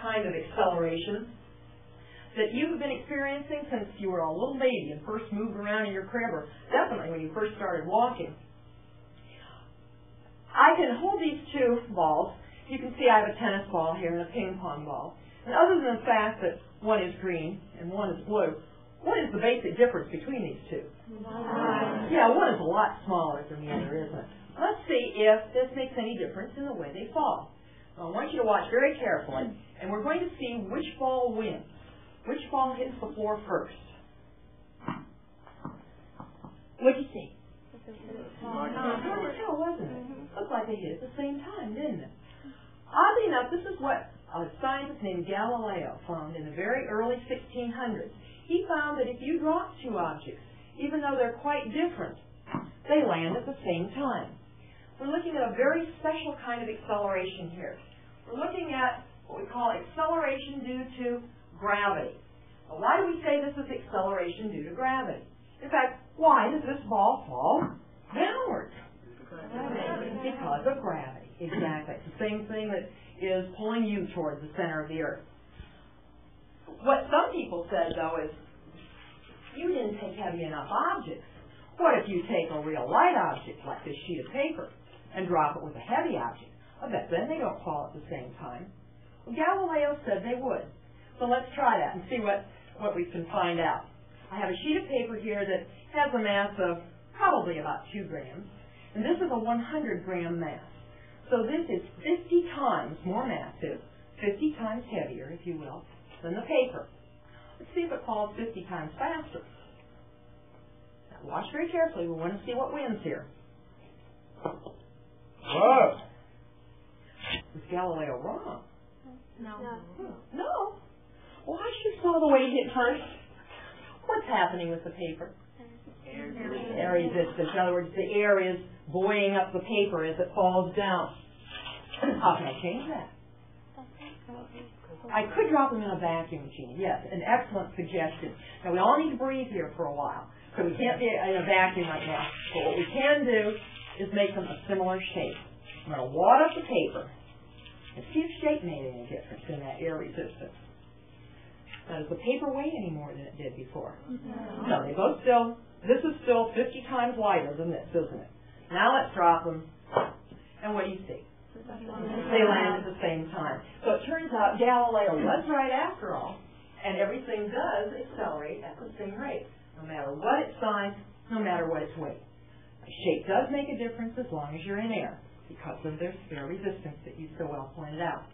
kind of acceleration that you've been experiencing since you were a little baby and first moved around in your crib, or definitely when you first started walking. I can hold these two balls. You can see I have a tennis ball here and a ping pong ball. And other than the fact that one is green and one is blue, what is the basic difference between these two? Yeah, one is a lot smaller than the other, isn't it? Let's see if this makes any difference in the way they fall. So I want you to watch very carefully, and we're going to see which ball wins. Which ball hits the floor first? What did you see? Hard to tell, wasn't it? Looked like they hit at the same time, didn't it? Oddly enough, this is what a scientist named Galileo found in the very early 1600s. He found that if you drop two objects, even though they're quite different, they land at the same time. We're looking at a very special kind of acceleration here. We're looking at what we call acceleration due to gravity. Now, why do we say this is acceleration due to gravity? In fact, why does this ball fall downwards? Because of gravity. Exactly. It's the same thing that is pulling you towards the center of the earth. What some people said, though, is you didn't take heavy enough objects. What if you take a real light object, like this sheet of paper, and drop it with a heavy object? I bet then they don't fall at the same time. Well, Galileo said they would. So let's try that and see what we can find out. I have a sheet of paper here that has a mass of probably about 2 grams. And this is a 100-gram mass. So this is 50 times more massive, 50 times heavier, if you will, than the paper. Let's see if it falls 50 times faster. Now watch very carefully. We want to see what wins here. Whoa! Was Galileo wrong? No. No? Well, I sure saw the way he hit first. What's happening with the paper? Air resistance. In other words, the air is buoying up the paper as it falls down. How can I change that? I could drop them in a vacuum machine. Yes, an excellent suggestion. Now, we all need to breathe here for a while, so we can't be in a vacuum right now. But what we can do is make them a similar shape. I'm going to wad up the paper and see if shape made any difference in that air resistance. Now, does the paper weigh any more than it did before? No, they both still, this is still 50 times lighter than this, isn't it? Now let's drop them, and what do you see? They land at the same time. So it turns out Galileo was right after all, and everything does accelerate at the same rate, no matter what its size, no matter what its weight. Shape does make a difference as long as you're in air, because of this air resistance that you so well pointed out.